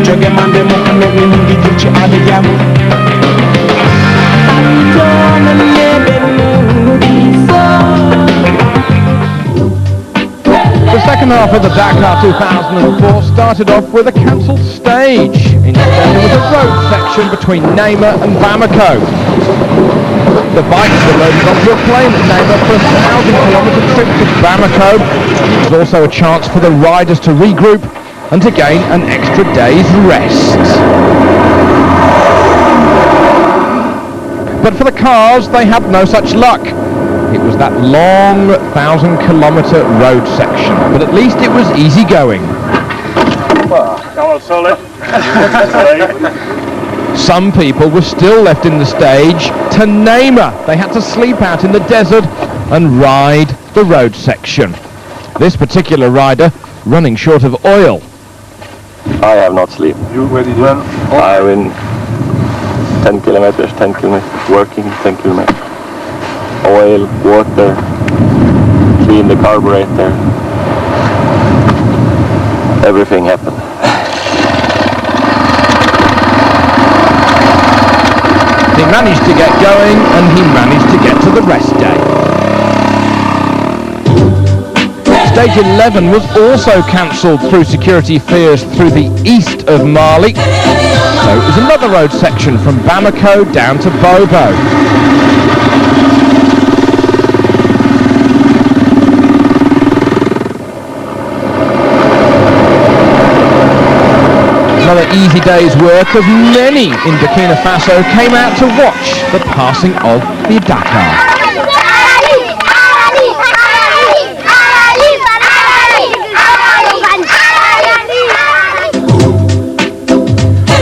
jóge mande moo ko nekk ni mu ngi jur ci àll jàmm The second half of the Dakar 2004 started off with a cancelled stage. Instead there was a road section between Namur and Bamako. The bikes were loaded onto a plane at Namur for a 1,000-kilometre trip to Bamako. It was also a chance for the riders to regroup and to gain an extra day's rest. But for the cars, they had no such luck. It was that long 1,000-kilometre road section, but at least it was easy going. Some people were still left in the stage to Namur. They had to sleep out in the desert and ride the road section. This particular rider running short of oil. I have not sleep. You, where did you run? I'm in 10 kilometers, working 10 kilometers. Oil, water, clean the carburetor. Everything happened. He managed to get going and he managed to get to the rest day. Stage 11 was also cancelled through security fears through the east of Mali. So it was another road section from Bamako down to Bobo. Another easy day's work as many in Burkina Faso came out to watch the passing of the Dakar.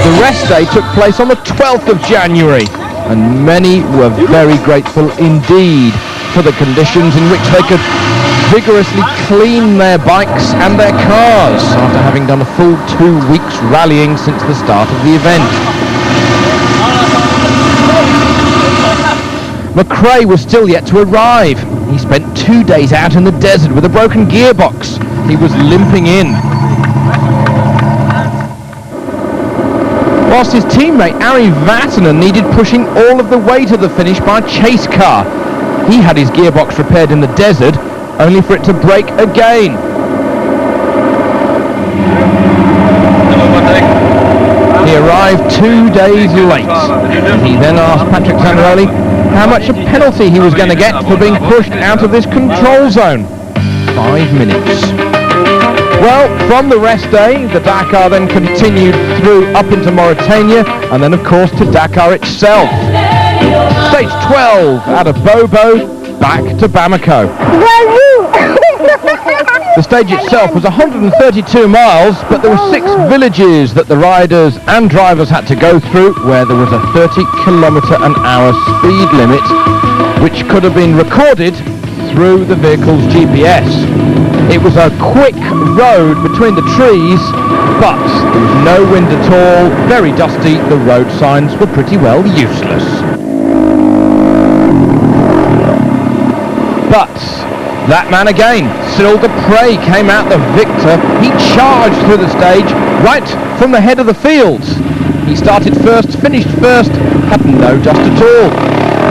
The rest day took place on the 12th of January and many were very grateful indeed for the conditions in which they could vigorously clean their bikes and their cars after having done a full 2 weeks rallying since the start of the event. McRae was still yet to arrive. He spent 2 days out in the desert with a broken gearbox. He was limping in. Whilst his teammate Ari Vatanen needed pushing all of the way to the finish by a chase car. He had his gearbox repaired in the desert, only for it to break again. He arrived 2 days late. He then asked Patrick Zanaroli how much a penalty he was going to get for being pushed out of this control zone. 5 minutes. Well, from the rest day, the Dakar then continued through up into Mauritania and then of course to Dakar itself. Stage 12 out of Bobo, back to Bamako. The stage itself was 132 miles, but there were 6 villages that the riders and drivers had to go through where there was a 30km/h speed limit, which could have been recorded through the vehicle's GPS. It was a quick road between the trees, but there was no wind at all, very dusty, the road signs were pretty well useless. But that man again, Cyril Dupre, came out the victor. He charged through the stage right from the head of the field. He started first, finished first, had no dust at all.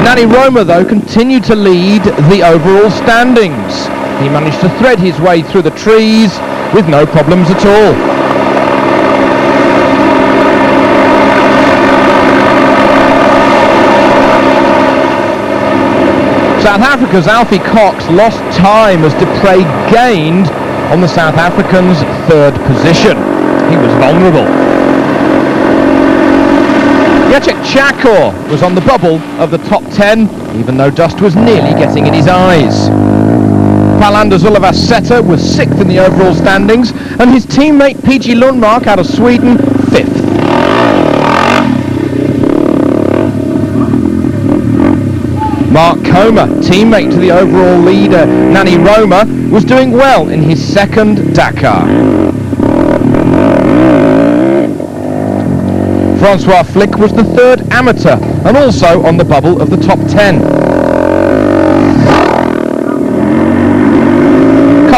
Nani Roma, though, continued to lead the overall standings. He managed to thread his way through the trees with no problems at all. South Africa's Alfie Cox lost time as Dupre gained on the South African's third position. He was vulnerable. Jacek Chakor was on the bubble of the top 10, even though dust was nearly getting in his eyes. Palander Zulavaseta was 6th in the overall standings, and his teammate PG Lundmark out of Sweden, 5th. Mark Comer, teammate to the overall leader Nani Roma, was doing well in his second Dakar. Francois Flick was the third amateur and also on the bubble of the top 10.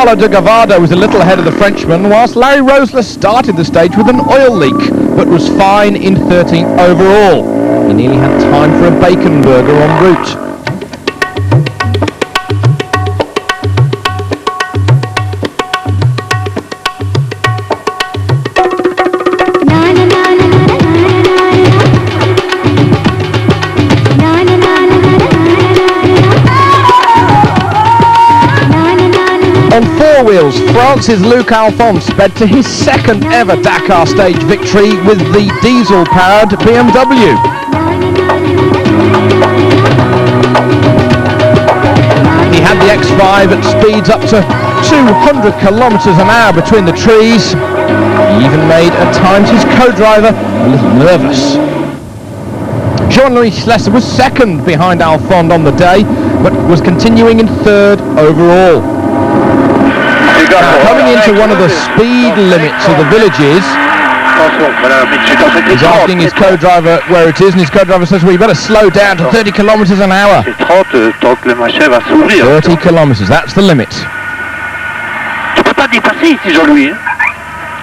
Gonzalo de Gavado was a little ahead of the Frenchman, whilst Larry Roesler started the stage with an oil leak, but was fine in 13th overall. He nearly had time for a bacon burger en route. On four wheels, France's Luc Alphonse sped to his second ever Dakar stage victory with the diesel-powered BMW. He had the X5 at speeds up to 200 kilometers an hour between the trees. He even made at times his co-driver a little nervous. Jean-Louis Schlesser was second behind Alphonse on the day, but was continuing in third overall. Now, coming into one of the speed limits of the villages, he's asking his co-driver where it is, and his co-driver says, well, you better slow down to 30 kilometers an hour. 30 kilometers, that's the limit.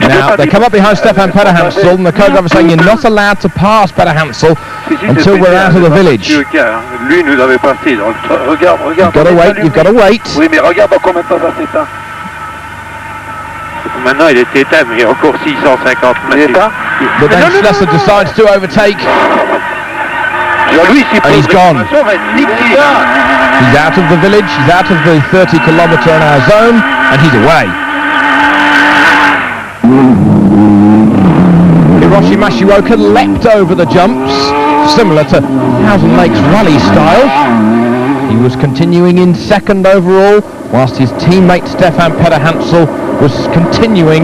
Now, they come up behind Stefan Pederhansel, and the co-driver saying, you're not allowed to pass Pederhansel until we're out of the village. You've got to wait, you've got to wait. Maintenant il était éteint, mais encore 650 mètres. But then Schlesser decides to overtake. And he's gone. He's out of the village, he's out of the 30 kilometre an hour zone, and he's away. Hiroshi Mashioka leapt over the jumps, similar to Housen Lake's rally style. He was continuing in second overall, whilst his teammate Stefan Pederhansel was continuing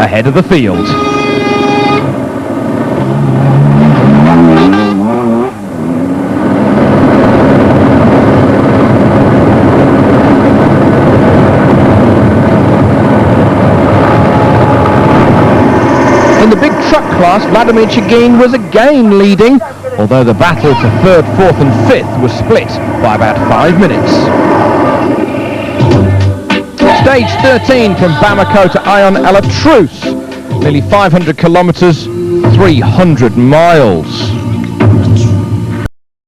ahead of the field. In the big truck class, Vladimir Chigin was again leading, although the battle for third, fourth and fifth was split by about 5 minutes. Stage 13 from Bamako to Ion-et-la-Trousse, nearly 500 kilometres, 300 miles.